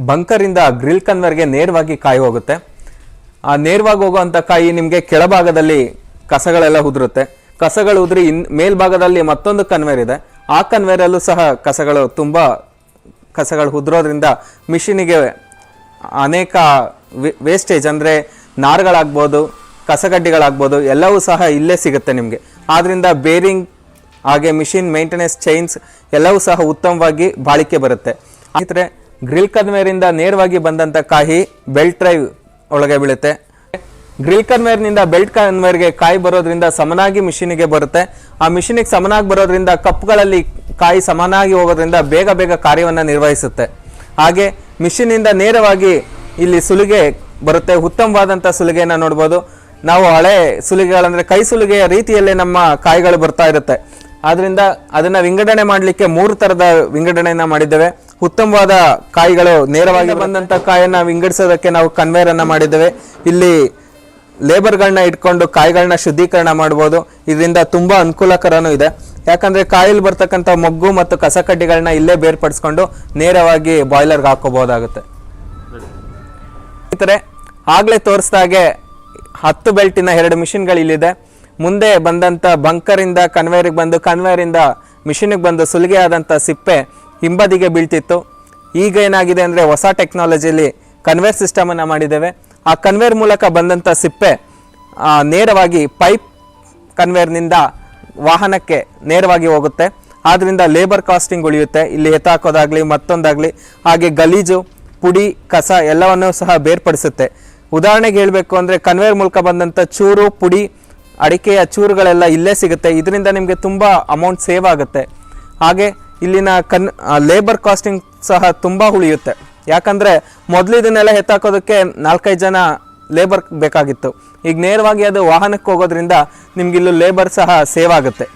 ಬಂಕರಿಂದ grill ಕನ್ವೇರ್ಗೆ ನೇರವಾಗಿ ಕಾಯಿ ಹೋಗುತ್ತೆ. ಆ ನೇರವಾಗಿ ಹೋಗುವಂಥ ಕಾಯಿ ನಿಮಗೆ ಕೆಳಭಾಗದಲ್ಲಿ ಕಸಗಳೆಲ್ಲ ಉದುರುತ್ತೆ. ಕಸಗಳು ಉದುರಿ ಮೇಲ್ಭಾಗದಲ್ಲಿ ಮತ್ತೊಂದು ಕನ್ವೇರ್ ಇದೆ. ಆ ಕನ್ವೇರಲ್ಲೂ ಸಹ ತುಂಬ ಕಸಗಳು ಉದುರೋದ್ರಿಂದ ಮಿಷಿನಿಗೆ ಅನೇಕ ವೇಸ್ಟೇಜ್ ಅಂದರೆ ನಾರುಗಳಾಗ್ಬೋದು, ಕಸಗಡ್ಡಿಗಳಾಗ್ಬೋದು, ಎಲ್ಲವೂ ಸಹ ಇಲ್ಲೇ ಸಿಗುತ್ತೆ ನಿಮಗೆ. ಆದ್ದರಿಂದ ಬೇರಿಂಗ್ ಹಾಗೆ ಮಿಷಿನ್ ಮೇಂಟೆನೆನ್ಸ್ ಚೈನ್ಸ್ ಎಲ್ಲವೂ ಸಹ ಉತ್ತಮವಾಗಿ ಬಾಳಿಕೆ ಬರುತ್ತೆ. ಸ್ನೇಹಿತರೆ, ಗ್ರಿಲ್ ಕನ್ವೇರಿಂದ ನೇರವಾಗಿ ಬಂದಂಥ ಕಾಯಿ ಬೆಲ್ಟ್ ಡ್ರೈವ್ ಒಳಗೆ ಬೀಳುತ್ತೆ. ಗ್ರಿಲ್ ಕನ್ವೇರ್ನಿಂದ ಬೆಲ್ಟ್ ಕನ್ವೇರ್ಗೆ ಕಾಯಿ ಬರೋದ್ರಿಂದ ಸಮನಾಗಿ ಮಿಷಿನಿಗೆ ಬರುತ್ತೆ. ಆ ಮಿಷಿನಿಗೆ ಸಮನಾಗಿ ಬರೋದ್ರಿಂದ ಕಪ್ಗಳಲ್ಲಿ ಕಾಯಿ ಸಮನಾಗಿ ಹೋಗೋದ್ರಿಂದ ಬೇಗ ಬೇಗ ಕಾರ್ಯವನ್ನು ನಿರ್ವಹಿಸುತ್ತೆ. ಹಾಗೆ ಮಿಷಿನಿಂದ ನೇರವಾಗಿ ಇಲ್ಲಿ ಸುಲಿಗೆ ಬರುತ್ತೆ. ಉತ್ತಮವಾದಂಥ ಸುಲಿಗೆಯನ್ನು ನೋಡ್ಬೋದು. ನಾವು ಹಳೆ ಸುಲಿಗೆಗಳಂದರೆ ಕೈ ಸುಲಿಗೆಯ ರೀತಿಯಲ್ಲೇ ನಮ್ಮ ಕಾಯಿಗಳು ಬರ್ತಾ ಇರುತ್ತೆ. ಆದ್ದರಿಂದ ಅದನ್ನು ವಿಂಗಡಣೆ ಮಾಡಲಿಕ್ಕೆ 3 ಥರದ ವಿಂಗಡಣೆಯನ್ನು ಮಾಡಿದ್ದೇವೆ. ಉತ್ತಮವಾದ ಕಾಯಿಗಳು ನೇರವಾಗಿ ಬಂದಂಥ ಕಾಯನ್ನು ವಿಂಗಡಿಸೋದಕ್ಕೆ ನಾವು ಕನ್ವೇರನ್ನು ಮಾಡಿದ್ದೇವೆ. ಇಲ್ಲಿ ಲೇಬರ್ಗಳನ್ನ ಇಟ್ಕೊಂಡು ಕಾಯಿಗಳನ್ನ ಶುದ್ಧೀಕರಣ ಮಾಡ್ಬೋದು. ಇದರಿಂದ ತುಂಬ ಅನುಕೂಲಕರನೂ ಇದೆ. ಯಾಕಂದರೆ ಕಾಯಲ್ಲಿ ಬರ್ತಕ್ಕಂಥ ಮೊಗ್ಗು ಮತ್ತು ಕಸಕಡ್ಡಿಗಳನ್ನ ಇಲ್ಲೇ ಬೇರ್ಪಡಿಸ್ಕೊಂಡು ನೇರವಾಗಿ ಬಾಯ್ಲರ್ಗೆ ಹಾಕೋಬಹುದಾಗುತ್ತೆ. ಸ್ನೇಹಿತರೆ, ಆಗಲೇ ತೋರಿಸಿದಾಗೆ 10 ಬೆಲ್ಟಿನ 2 ಮಿಷಿನ್ಗಳು ಇಲ್ಲಿದೆ. ಮುಂದೆ ಬಂದಂಥ ಬಂಕರಿಂದ ಕನ್ವೇರಿಗೆ ಬಂದು ಕನ್ವೇರಿಂದ ಮಿಷಿನಿಗೆ ಬಂದು ಸುಲಿಗೆ ಆದಂಥ ಸಿಪ್ಪೆ ಹಿಂಬದಿಗೆ ಬೀಳ್ತಿತ್ತು. ಈಗ ಏನಾಗಿದೆ ಅಂದರೆ ಹೊಸ ಟೆಕ್ನಾಲಜಿಯಲ್ಲಿ ಕನ್ವೇರ್ ಸಿಸ್ಟಮನ್ನು ಮಾಡಿದ್ದೇವೆ. ಆ ಕನ್ವೇರ್ ಮೂಲಕ ಬಂದಂಥ ಸಿಪ್ಪೆ ನೇರವಾಗಿ ಪೈಪ್ ಕನ್ವೇರ್ನಿಂದ ವಾಹನಕ್ಕೆ ನೇರವಾಗಿ ಹೋಗುತ್ತೆ. ಆದ್ದರಿಂದ ಲೇಬರ್ ಕಾಸ್ಟಿಂಗ್ ಉಳಿಯುತ್ತೆ. ಇಲ್ಲಿ ಎತ್ತಾಕೋದಾಗಲಿ ಮತ್ತೊಂದಾಗಲಿ, ಹಾಗೆ ಗಲೀಜು, ಪುಡಿ, ಕಸ ಎಲ್ಲವನ್ನೂ ಸಹ ಬೇರ್ಪಡಿಸುತ್ತೆ. ಉದಾಹರಣೆಗೆ ಹೇಳಬೇಕು ಅಂದರೆ ಕನ್ವೇರ್ ಮೂಲಕ ಬಂದಂಥ ಚೂರು, ಪುಡಿ, ಅಡಿಕೆಯ ಚೂರುಗಳೆಲ್ಲ ಇಲ್ಲೇ ಸಿಗುತ್ತೆ. ಇದರಿಂದ ನಿಮಗೆ ತುಂಬ ಅಮೌಂಟ್ ಸೇವ್ ಆಗುತ್ತೆ. ಹಾಗೆ ಇಲ್ಲಿನ ಲೇಬರ್ ಕಾಸ್ಟಿಂಗ್ ಸಹ ತುಂಬ ಉಳಿಯುತ್ತೆ. ಯಾಕಂದರೆ ಮೊದಲು ಇದನ್ನೆಲ್ಲ ಎತ್ತಾಕೋದಕ್ಕೆ 4-5 ಜನ ಲೇಬರ್ ಬೇಕಾಗಿತ್ತು. ಈಗ ನೇರವಾಗಿ ಅದು ವಾಹನಕ್ಕೆ ಹೋಗೋದ್ರಿಂದ ನಿಮಗಿಲ್ಲೂ ಲೇಬರ್ ಸಹ ಸೇವ್ ಆಗುತ್ತೆ.